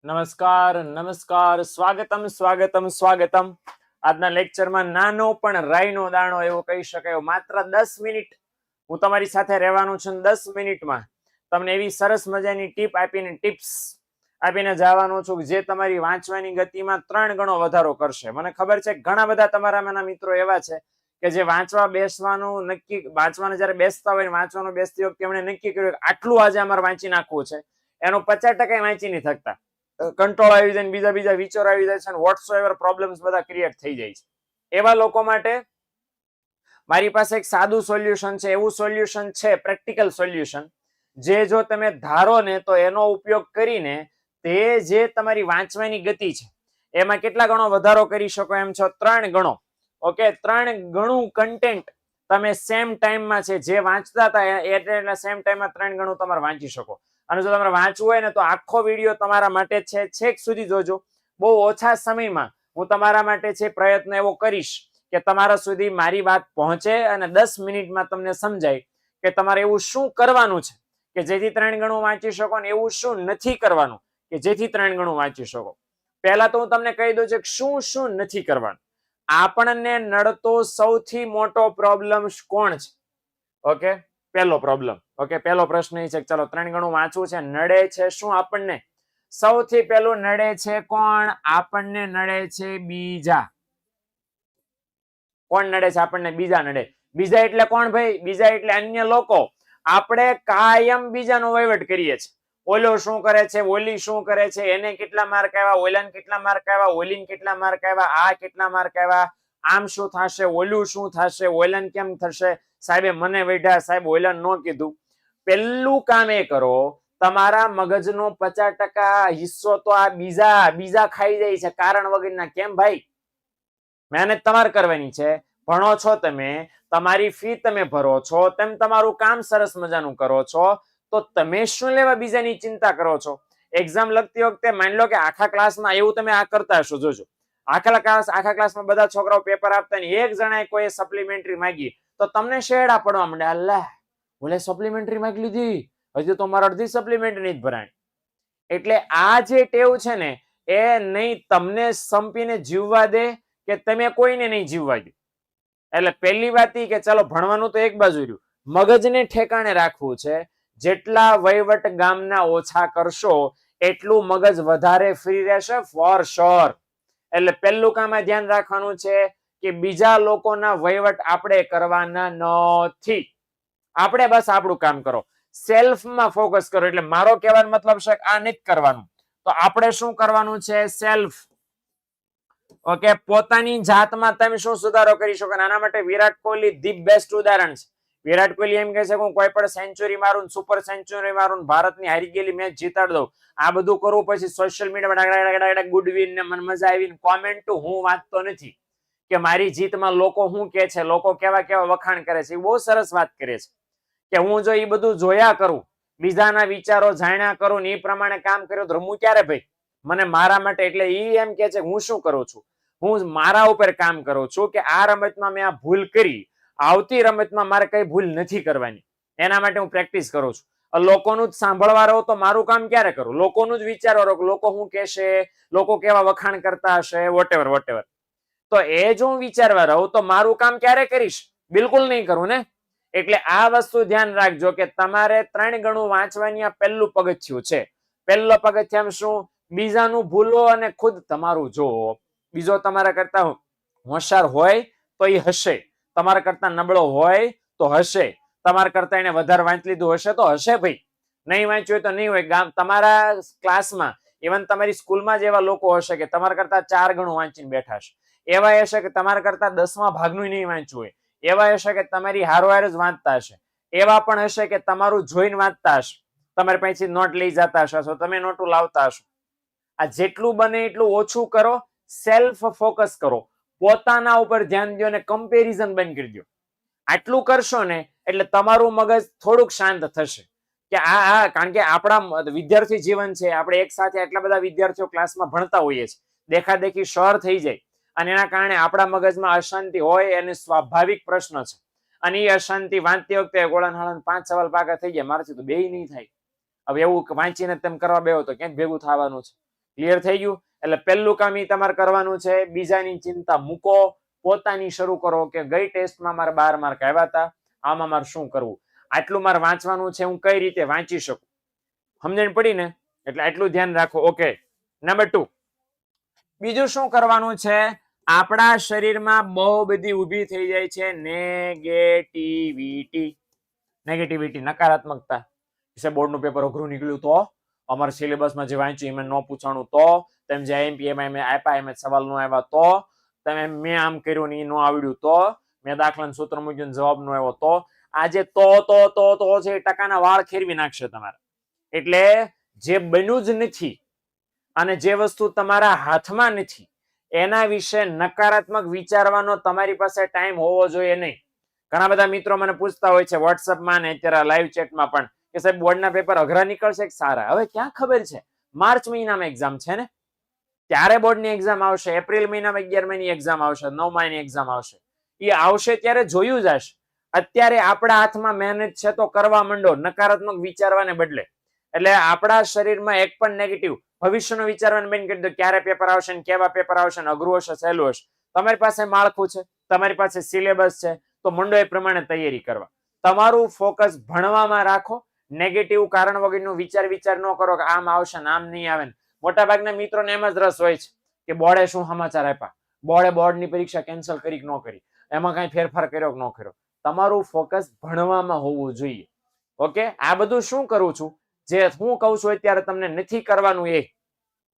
નમસ્કાર નમસ્કાર, સ્વાગતમ સ્વાગતમ સ્વાગતમ. આજના લેક્ચરમાં નાનો પણ રાઈનો દાણો એવો કહી શકાય. માત્ર 10 મિનિટ હું તમારી સાથે રહેવાનું છું. 10 મિનિટમાં તમને એવી સરસ મજાની ટિપ્સ આપીને જવાનો છું જે તમારી વાંચવાની ગતિમાં 3 ગણો વધારો કરશે. મને ખબર છે ઘણા બધા તમારામાંના મિત્રો એવા છે કે જે વાંચવા બેસવાનું નક્કી, વાંચવાને જ્યારે બેસતા હોય, વાંચવાનું બેસતી વખતે એમણે નક્કી કર્યું કે આટલું આજે અમારે વાંચી નાખવું છે, એનું 50% વાંચી નહીં થકતા. કંટ્રોલ આવી જાય, બીજા વિચારો આવી જાય છે અને વોટસોએવર પ્રોબ્લેમ્સ બધા ક્રિએટ થઈ જાય છે. એવા લોકો માટે મારી પાસે એક સાદું સોલ્યુશન છે. એવું સોલ્યુશન છે, પ્રેક્ટિકલ સોલ્યુશન, જે જો તમે ધારો ને તો એનો ઉપયોગ કરીને તે જે તમારી વાંચવાની ગતિ છે એમાં કેટલા ગણો વધારો કરી શકો એમ છો? 3 ગણો. ઓકે, 3 ગણું કન્ટેન્ટ તમે સેમ ટાઈમમાં છે જે વાંચતા હતા એટલે સેમ ટાઈમમાં 3 ગણું તમારે વાંચી શકો. અને જો તમારે વાંચવું હોય ને તો આખો વિડીયો તમારા માટે છે, છેક સુધી જોજો. બહુ ઓછા સમયમાં હું તમારા માટે છે પ્રયત્ન એવો કરીશ કે તમારા સુધી મારી વાત પહોંચે અને 10 મિનિટમાં તમને સમજાય કે તમારે એવું શું કરવાનું છે કે જેથી 3 ગણું વાંચી શકો, ને એવું શું નથી કરવાનું કે જેથી 3 ગણું વાંચી શકો. પહેલા તો હું તમને કહી દઉં છું કે શું શું નથી કરવાનું. આપણને નડતો સૌથી મોટો પ્રોબ્લેમ કોણ છે? ઓકે, પહેલો પ્રોબ્લેમ. ઓકે, પહેલો પ્રશ્ન એ છે કે ચલો 3 ગણું વાંચવું છે, નડે છે શું આપણને? સૌથી પહેલું નડે છે કોણ? આપણને નડે છે બીજા. કોણ નડે છે આપણને? બીજા નડે. બીજા એટલે કોણ ભાઈ? બીજા એટલે અન્ય લોકો. આપણે કાયમ બીજાનો વહીવટ કરીએ છીએ. ઓલો શું કરે છે, ઓલી શું કરે છે, એને કેટલા માર્ક આવ્યા, ઓલાને કેટલા માર્ક આવ્યા, ઓલીને કેટલા માર્ક આવ્યા, આ કેટલા માર્ક આવ્યા, આમ શું થશે, ઓલું શું થશે, ઓલાને કેમ થશે, સાહેબે મને વૈઢા, સાહેબ ઓલાને ન કીધું. પહેલું કામ એ કરો, તમારા મગજનો 50% હિસ્સો તો આ બીજા ખાઈ જાય છે કારણ વગરના. કેમ ભાઈ? મહેનત તમારે કરવાની છે, ભણો છો તમે, તમારી ફી તમે ભરો છો, તેમ તમારું કામ સરસ મજાનું કરો છો, તો તમે શું લેવા બીજાની ચિંતા કરો છો? એક્ઝામ લગતી વખતે માની લો કે આખા ક્લાસમાં એવું તમે આ કરતા હશો, જોજો. આખા ક્લાસમાં બધા છોકરાઓ પેપર આપતા ને એક જણાએ કોઈ સપ્લિમેન્ટરી માંગી તો તમને શેડા પડવા માંડે, અલ્લાહ ઓલે સપ્લિમેન્ટરી માંગી લીધી, હજી તો મારા અડધી સપ્લિમેન્ટરી નહીં ભરાય. એટલે આ જે ટેવ છે ને એ નહીં તમને સંપીને જીવવા દે કે તમે કોઈને નહીં જીવવા દો. એટલે પહેલી વાત એ કે ચલો ભણવાનું તો એક બાજુ રહ્યું, મગજને ઠેકાણે રાખવું છે. જેટલા વહીવટ ગામના ઓછા કરશો એટલું મગજ વધારે ફ્રી રહેશે ફોર શ્યોર. એટલે પહેલું કામ આ ધ્યાન રાખવાનું છે કે બીજા લોકોના વહીવટ આપણે કરવાના નથી. આપણે બસ આપણું કામ કરો, સેલ્ફમાં ફોકસ કરો. એટલે મારો કહેવાનો મતલબ છે આ નથી કરવાનું. તો આપણે શું કરવાનું છે? સેલ્ફ. ઓકે, પોતાની જાતમાં તમે શું સુધારો કરી શકો? આના માટે વિરાટ કોહલી ધી બેસ્ટ ઉદાહરણ છે. વિરાટ કોહલી એમ કહે છે કે હું કોઈ પણ સેન્ચુરી મારું, સુપર સેન્ચુરી મારું, ભારતની હારી ગયેલી મેચ જીતાડી દઉં. આ બધું કરવું પછી સોશિયલ મીડિયામાં ગુડવિન ને મને મજા આવી કોમેન્ટ હું વાંચતો નથી કે મારી જીતમાં લોકો શું કે છે, લોકો કેવા કેવા વખાણ કરે છે. એ બહુ સરસ વાત કરે છે કે હું જો એ બધું જોયા કરું, બીજાના વિચારો જાણ્યા કરું ને એ પ્રમાણે કામ કર્યું તો હું ક્યારે ભાઈ મને મારા માટે. એટલે એ એમ કે છે હું શું કરું છું, હું મારા ઉપર કામ કરું છું કે આ રમતમાં મેં આ ભૂલ કરી, આવતી રમતમાં મારે કઈ ભૂલ નથી કરવાની. એના માટે હું પ્રેક્ટિસ કરું છું. લોકોનું જ સાંભળવા રહો તો મારું કામ ક્યારે કરું? લોકોનું જ વિચારવા રહો, લોકો શું કહેશે, લોકો કેવા વખાણ કરતા હશે, વોટેવર. તો એ જો હું વિચારવા રહું તો મારું કામ ક્યારે કરીશ? બિલકુલ નહીં કરું ને. એટલે આ વસ્તુ ધ્યાન રાખજો કે તમારે 3 ગણું વાંચવાની આ પહેલું પગથિયું છે. પહેલો પગથિયામાં શું? બીજાનું ભૂલો અને ખુદ તમારું જોવો. બીજો તમારા કરતા હોશિયાર હોય તો એ હશે, તમારા કરતા નબળો હોય તો હશે, તમારા કરતા એને વધારે વાંચી લીધું હશે તો હશે ભાઈ. નહીં વાંચ્યું હોય તો નહીં હોય. તમારા ક્લાસમાં ઇવન તમારી સ્કૂલમાં જ એવા લોકો હશે કે તમારા કરતા 4 ગણું વાંચીને બેઠા છે. એવા હશે કે તમારા કરતા 10મા ભાગનું નહીં વાંચ્યું હોય. એવા હશે કે તમારી હારોહાર જ વાંચતા હશે. એવા પણ હશે કે તમારું જોઈને વાંચતા હશે, તમારી પાસેથી નોટ લઈ જતા હશો, તમે નોટું લાવતા હશો. આ જેટલું બને એટલું ઓછું કરો, સેલ્ફ ફોકસ કરો, પોતાના ઉપર ધ્યાન દો અને કમ્પેરિઝન બંધ કરી દો. આટલું કરશો ને એટલે તમારું મગજ થોડુંક શાંત થશે કે કારણ કે આપણા વિદ્યાર્થી જીવન છે, આપણે એક સાથે આટલા બધા વિદ્યાર્થીઓ ક્લાસમાં ભણતા હોઈએ છીએ, દેખાદેખી શોર થઈ જાય અને એના કારણે આપણા મગજમાં અશાંતિ હોય અને સ્વાભાવિક પ્રશ્ન છે. અને એ અશાંતિ વાંચતી વખતે ગોળા નાળા 5 સવાલ પાકા થઈ જાય, મારાથી તો બેય નહીં થાય. હવે એવું વાંચીને તેમ કરવા બેહો તો ક્યાંક ભેગું થવાનું છે? ક્લિયર થઈ ગયું? એટલે પહેલું કામ ઈ તમારે કરવાનું છે, બીજાની ચિંતા મૂકો, પોતાની શરૂ કરો કે ગઈ ટેસ્ટમાં મારે 12 માર્ક આવ્યા હતા, આમાં મારે શું કરવું, આટલું મારે વાંચવાનું છે, હું કઈ રીતે વાંચી શકું, સમજણ પડી ને? એટલે આટલું ધ્યાન રાખો. ઓકે, નંબર 2 બીજું શું કરવાનું છે, આપણા શરીરમાં બહુ બધી ઊભી થઈ જાય છે નેગેટિવિટી, નકારાત્મકતા. બોર્ડનું પેપર અઘરું નીકળ્યું તો, અમારા સિલેબસમાં જે વાંચ્યું એમાં ન પૂછાણું તો, તેમ જે આઈએમપી એમાં આપ્યા એમાં સવાલ ન આવ્યા તો, તમે મેં આમ કર્યું ને એ ન આવડ્યું તો, મેં દાખલાનું સૂત્ર મૂક્યું જવાબ ન આવ્યો તો, આજે તો છે ટકાના વાળ ખેરવી નાખશે તમારા. એટલે જે બન્યું જ નથી અને જે વસ્તુ તમારા હાથમાં નથી એના વિશે નકારાત્મક વિચારવાનો તમારી પાસે ટાઈમ હોવો જોઈએ નહીં. ઘણા બધા મિત્રો મને પૂછતા હોય છે વોટ્સઅપમાં ને અત્યારે લાઈવ ચેટમાં પણ કે સાહેબ બોર્ડના પેપર અઘરા નીકળશે કે સારા. હવે ક્યાં ખબર છે, માર્ચ મહિનામાં એક્ઝામ છે ને, ત્યારે બોર્ડની એક્ઝામ આવશે, એપ્રિલ મહિનામાં 11માની એક્ઝામ આવશે, 9માની એક્ઝામ આવશે, એ આવશે ત્યારે જોયું જશે. અત્યારે આપણા હાથમાં મહેનત છે તો કરવા માંડો, નકારાત્મક વિચારવાને બદલે. એટલે આપણા શરીરમાં એક પણ નેગેટિવ ભવિષ્યનું વિચારવાનું બંધ કરી દો, ક્યારે પેપર આવશે ને કેવા પેપર આવશે ને અઘરું હશે સહેલું હશે. તમારી પાસે માળખું છે, તમારી પાસે સિલેબસ છે, તો મંડો એ પ્રમાણે તૈયારી કરવા. તમારું ફોકસ ભણવામાં રાખો, નેગેટિવ કારણ વગરનું વિચાર ન કરો કે આમ આવશે ને આમ નહીં આવે ને. મોટા ભાગના મિત્રોને એમ જ રસ હોય છે કે બોર્ડે શું સમાચાર આપ્યા, બોર્ડની પરીક્ષા કેન્સલ કરી કે ન કરી, એમાં કઈ ફેરફાર કર્યો કે ન કર્યો. તમારું ફોકસ ભણવામાં હોવું જોઈએ. ઓકે, આ બધું શું કરું છું, જે હું કહું છું અત્યારે તમને નથી કરવાનું એ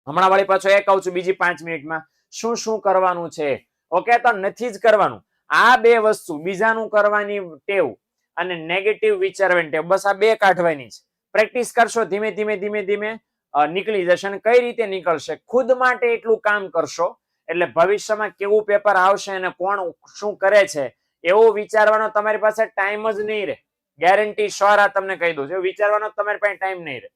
હમણાં વાળી પાછો એ કહું છું બીજી 5 મિનિટમાં શું શું કરવાનું છે. ઓકે, તો નથી જ કરવાનું. આ બે વસ્તુ, બીજાનું કરવાની ટેવ અને નેગેટિવ વિચારવાની ટેવ, બસ આ બે કાઢવાની છે. પ્રેક્ટિસ કરશો ધીમે ધીમે નીકળી જશે. અને કઈ રીતે નીકળશે, ખુદ માટે એટલું કામ કરશો એટલે ભવિષ્યમાં કેવું પેપર આવશે અને કોણ શું કરે છે એવું વિચારવાનો તમારી પાસે ટાઈમ જ નહીં રહે. ગેરંટી શ્યોર આ તમને કહી દઉં છું, વિચારવાનો તમારી પાસે ટાઈમ નહીં રહે.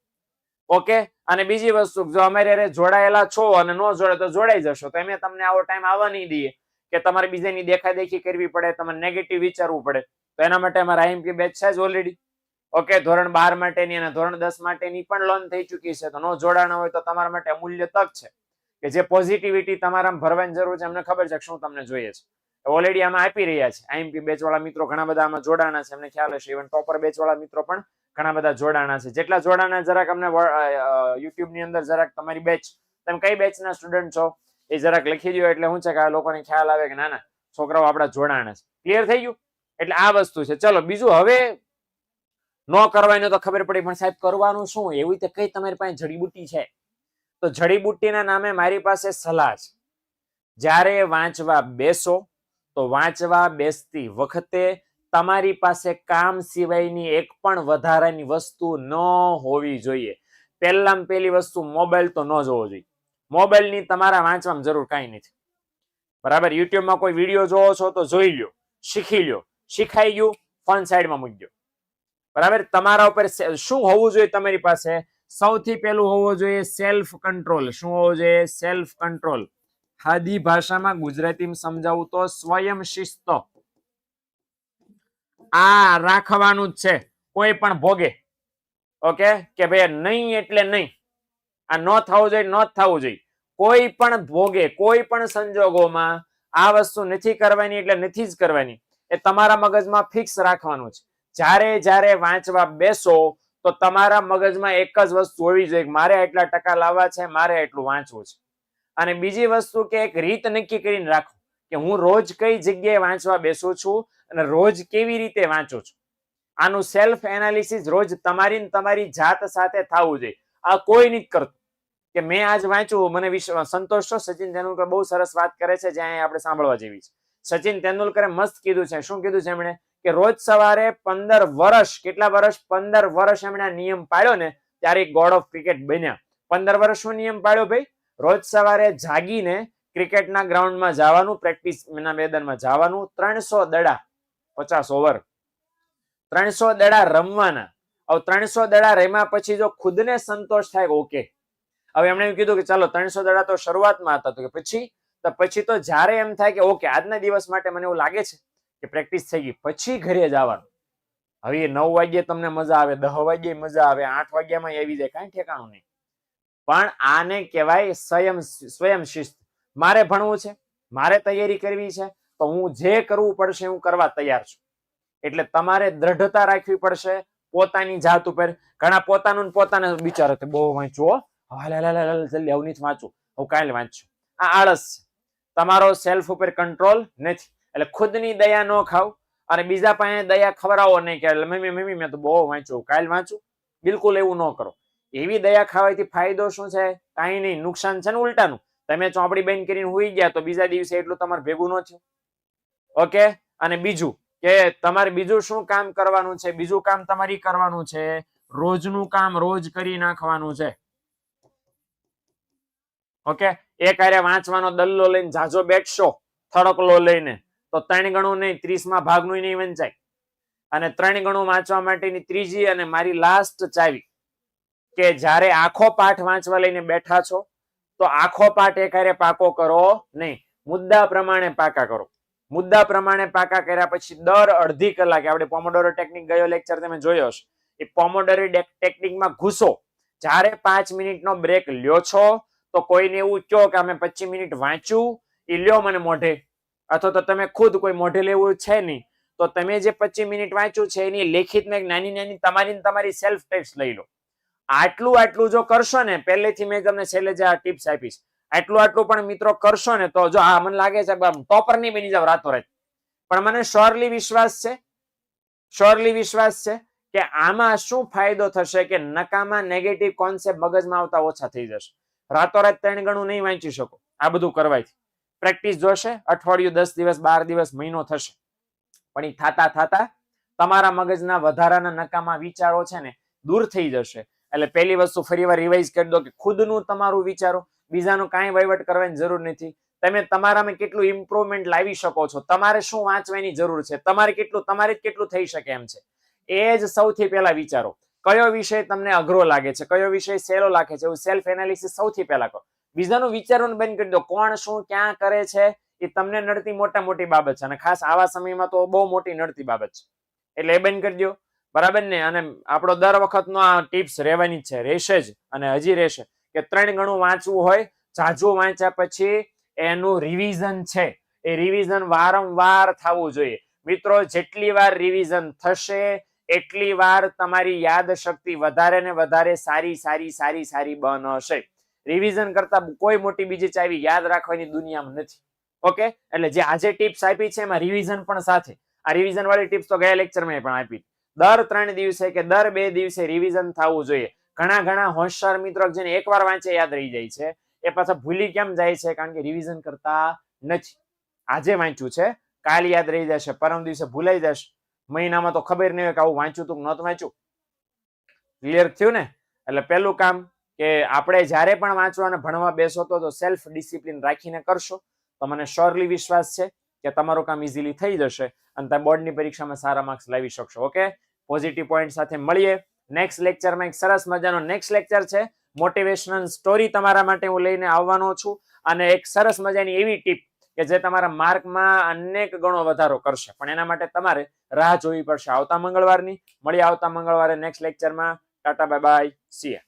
ઓકે, અને બીજી વસ્તુ, જો અમારે જોડાયેલા છો અને ન જોડે તો જોડાઈ જશો, તો અમે તમને આવો ટાઈમ આવવા નહીં દઈએ કે તમારે બીજાની દેખાદેખી કરવી પડે, તમારે નેગેટિવ વિચારવું પડે. તો એના માટે અમારા આઈએમપી બેચ છે જ ઓલરેડી. ઓકે, ધોરણ 12 માટેની અને ધોરણ 10 માટેની પણ લોન થઈ ચૂકી છે. તો ન જોડાણા હોય તો તમારા માટે અમૂલ્ય તક છે કે જે પોઝિટિવિટી તમારામાં ભરવાની જરૂર છે, અમને ખબર છે શું તમને જોઈએ છે, ઓલરેડી આમાં આપી રહ્યા છે. આઈએમપી બેચ વાળા મિત્રો ઘણા બધા આમાં જોડાણા છે, અમને ખ્યાલ હશે. ઇવન ટોપર બેચ વાળા મિત્રો પણ ઘણા બધા જોડાણા છે. જેટલા જોડાણા જરાક અમને યુટ્યુબ ની અંદર જરાક તમારી બેચ, તમે કઈ બેચ ના સ્ટુડન્ટ છો એ જરાક લખી દો, એટલે શું છે કે આ લોકોને ખ્યાલ આવે કે ના ના છોકરાઓ આપડા જોડાણા છે. ક્લિયર થઈ ગયું? એટલે આ વસ્તુ છે. ચલો બીજું, હવે ન કરવાનું તો ખબર પડી, પણ સાહેબ કરવાનું શું, એવી રીતે કઈ તમારી પાસે જડીબુટ્ટી છે તો જડીબુટ્ટીના નામે મારી પાસે સલાહ છે. જ્યારે વાંચવા બેસો તો વાંચવા બેસતી વખતે તમારી પાસે કામ સિવાયની એક પણ વધારાની વસ્તુ ન હોવી જોઈએ. પહેલામાં પહેલી વસ્તુ, મોબાઈલ તો ન જોવો જોઈએ. મોબાઈલની તમારા વાંચવામાં જરૂર કાંઈ નથી. બરાબર, યુટ્યુબમાં કોઈ વિડીયો જોવો છો તો જોઈ લ્યો, શીખી લ્યો, શીખાઈ ગયું ફોન સાઈડમાં મૂકી દો. બરાબર, તમારા ઉપર શું હોવું જોઈએ, તમારી પાસે સૌથી પહેલું હોવું જોઈએ સેલ્ફ કંટ્રોલ. શું હોવું જોઈએ? Self control. સાદી ભાષામાં ગુજરાતીમાં સમજાવું તો સ્વયં શિસ્ત. આ રાખવાનું જ છે કોઈ પણ ભોગે. ઓકે, કે ભાઈ નહીં એટલે નહીં, આ ન થવું જોઈએ, ન થવું જોઈએ. કોઈ પણ ભોગે, કોઈ પણ સંજોગોમાં આ વસ્તુ નથી કરવાની એટલે નથી જ કરવાની. એ તમારા મગજમાં ફિક્સ રાખવાનું છે. જ્યારે વાંચવા બેસો તો તમારા મગજમાં એક જ વસ્તુ હોવી જોઈએ, મારે એટલા ટકા લાવવા છે, મારે એટલું વાંચવું છે. અને બીજી વસ્તુ કે એક રીત નક્કી કરીને રાખો કે હું રોજ કઈ જગ્યાએ વાંચવા બેસું છું અને રોજ કેવી રીતે વાંચું છું. આનું સેલ્ફ એનાલિસિસ રોજ તમારી જાત સાથે થવું જોઈએ. આ કોઈ નથી કરતું કે મેં આજ વાંચ્યું, મને સંતોષ છો. સચિન તેંડુલકર બહુ સરસ વાત કરે છે, જ્યાં આપણે સાંભળવા જેવી છે. સચિન તેંડુલકરે મસ્ત કીધું છે. શું કીધું છે એમણે? કે રોજ સવારે 15 વર્ષ, કેટલા વર્ષ? 15 વર્ષ એમણે નિયમ પાડ્યો ને ત્યારે ગોડ ઓફ ક્રિકેટ બન્યા. 15 વર્ષ શું નિયમ પાડ્યો ભાઈ? રોજ સવારે જાગીને ક્રિકેટના ગ્રાઉન્ડમાં જવાનું, પ્રેક્ટિસના મેદાનમાં જવાનું, 300 દડા, 50 ઓવર, 300 દડા રમવાના. હવે 300 દડા રમ્યા પછી જો ખુદને સંતોષ થાય, ઓકે. હવે એમણે એમ કીધું કે ચાલો 300 દડા તો શરૂઆતમાં હતા, તો કે પછી તો જ્યારે એમ થાય કે ઓકે આજના દિવસ માટે મને એવું લાગે છે કે પ્રેક્ટિસ થઈ ગઈ, પછી ઘરે જવાનું. હવે 9 વાગ્યે તમને મજા આવે, 10 વાગ્યે મજા આવે, 8 વાગ્યામાં આવી જાય, કાંઈ ઠેકાણું નહીં. પણ આને કહેવાય સ્વયં શિસ્ત. મારે ભણવું છે, મારે તૈયારી કરવી છે, તો હું જે કરવું પડશે હું કરવા તૈયાર છું. એટલે તમારે દ્રઢતા રાખવી પડશે પોતાની જાત ઉપર. ઘણા પોતાનું પોતાને વિચારો કે બહુ વાંચવું, જલ્દી હવે નથી વાંચવું, હું કાલે વાંચશું. આ આળસ છે. તમારો સેલ્ફ ઉપર કંટ્રોલ નથી. એટલે ખુદની દયા ન ખાવ અને બીજા પાસે દયા ખવડાવો નહીં કે મમ્મી મેં તો બહુ વાંચ્યું, કાલે વાંચું. બિલકુલ એવું ન કરો. એવી દયા ખાવાથી ફાયદો શું છે? કાંઈ નહીં, નુકસાન છે ને ઉલટાનું. તમે ચોપડી બંધ કરીને હુઈ ગયા તો બીજા દિવસે એટલું તમારે ભેગું ન થયું. ઓકે. અને બીજું કે તમારે બીજું શું કામ કરવાનું છે? બીજું કામ તમારે કરવાનું છે, રોજનું કામ રોજ કરી નાખવાનું છે. ઓકે. એક હારે વાંચવાનો દલ્લો લઈને જાજો બેઠશો થડકલો લઈને તો 3 ગણું નહીં, 30માં ભાગનું નહીં વંચાય. અને 3 ગણું વાંચવા માટેની ત્રીજી અને મારી લાસ્ટ ચાવી કે જ્યારે આખો પાઠ વાંચવા લઈને બેઠા છો તો આખો પાઠ એક હારે પાકો કરો નહીં, મુદ્દા પ્રમાણે પાકા કરો. મુદ્દા પ્રમાણે પાકા કર્યા પછી દર અડધી કલાકે, આપણે પોમોડોરો ટેકનિક ગયો લેક્ચર તમે જોયો હશે, એ પોમોડોરો ટેકનિકમાં ઘૂસો. જ્યારે 5 મિનિટનો બ્રેક લ્યો છો તો કોઈને એવું કહો કે અમે 25 મિનિટ વાંચ્યું, એ લ્યો મને મોઢે, અથવા તો તમે ખુદ કોઈ મોઢે લેવું છે નહીં તો તમે જે 25 મિનિટ વાંચ્યું છે એની લેખિતમાં એક નાની નાની તમારી સેલ્ફ ટેસ્ટ લઈ લો. આટલું જો કરશો ને, પહેલેથી મેં તમને છેલ્લે જે આ ટિપ્સ આપીશ, આટલું પણ મિત્રો કરશો ને તો જો મને લાગે છે ટોપર નહીં બની જાવ રાતોરાત. પણ મને શ્યોરલી વિશ્વાસ છે કે આમાં શું ફાયદો થશે કે નકામા નેગેટિવ કોન્સેપ્ટ મગજમાં આવતા ઓછા થઈ જશે. રાતોરાત 3 ગણું નહીં વાંચી શકો આ બધું કરવાથી. પ્રેક્ટિસ જોશે, અઠવાડિયું, 10 દિવસ, 12 દિવસ, મહિનો થશે. પણ એ થાતા તમારા મગજના વધારાના નકામા વિચારો છે ને દૂર થઈ જશે. એટલે પહેલી વસ્તુ ફરીવાર રિવાઇઝ કરી દો કે ખુદનું તમારું વિચારો, બીજાનું કાંઈ વહીવટ કરવાની જરૂર નથી. તમે તમારામાં કેટલું ઇમ્પ્રુવમેન્ટ લાવી શકો છો, તમારે શું વાંચવાની જરૂર છે, તમારે કેટલું થઈ શકે એમ છે, એ જ સૌથી પહેલા વિચારો. કયો વિષય તમને અઘરો લાગે છે, કયો વિષય સહેલો લાગે છે, એવું સેલ્ફ એનાલિસિસ સૌથી પહેલા કરો. બીજાનું વિચારવાનું બંધ કરી દો. કોણ શું ક્યાં કરે છે એ તમને નડતી મોટી બાબત છે, અને ખાસ આવા સમયમાં તો બહુ મોટી નડતી બાબત છે. એટલે એ બંધ કરી દો, બરાબર ને. અને આપણો દર વખતનો આ ટિપ્સ રહેવાની જ છે, રહેશે જ અને હજી રહેશે કે 3 ગણું વાંચવું હોય, ઝાઝું વાંચ્યા પછી એનું રિવિઝન છે, એ રિવિઝન વારંવાર થવું જોઈએ. મિત્રો, જેટલી વાર રિવિઝન થશે એટલી વાર તમારી યાદ શક્તિ વધારે ને વધારે સારી બનશે. રિવિઝન કરતા કોઈ મોટી બીજી ચાવી યાદ રાખવાની દુનિયામાં નથી. ઓકે. એટલે જે આજે ટિપ્સ આપી છે એમાં રિવિઝન પણ સાથે. આ રિવિઝન વાળી ટિપ્સ તો ગયા લેક્ચરમાં પણ આપી. દર 3 દિવસે કે દર 2 દિવસે રિવિઝન થવું જોઈએ. ઘણા હોશિયાર મિત્રો જેને એકવાર વાંચે યાદ રહી જાય છે, એ પાછા ભૂલી કેમ જાય છે? કારણ કે રિવિઝન કરતા નથી. આજે વાંચ્યું છે, કાલ યાદ રહી જશે, પરમ દિવસે ભૂલાઈ જશે, મહિનામાં તો ખબર નહીં હોય કે આવું વાંચ્યું તું નહોતું વાંચ્યું. ક્લિયર થયું ને? એટલે પહેલું કામ કે આપણે જ્યારે પણ વાંચવા અને ભણવા બેસો તો સેલ્ફ ડિસિપ્લિન રાખીને કરશો તો મને શ્યોરલી વિશ્વાસ છે કે તમારું કામ ઇઝીલી થઈ જશે અને તમે બોર્ડની પરીક્ષામાં સારા માર્ક્સ લાવી શકશો. ઓકે. પોઝિટિવ પોઈન્ટ સાથે મળીએ નેક્સ્ટ લેક્ચરમાં. એક સરસ મજાનો નેક્સ્ટ લેક્ચર છે, મોટિવેશનલ સ્ટોરી તમારા માટે હું લઈને આવવાનો છું, અને એક સરસ મજાની એવી ટીપ કે જે તમારા માર્કમાં અનેક ગણો વધારો કરશે. પણ એના માટે તમારે રાહ જોવી પડશે આવતા મંગળવારની. મળીએ આવતા મંગળવારે નેક્સ્ટ લેક્ચરમાં. Tata, bye bye, C you.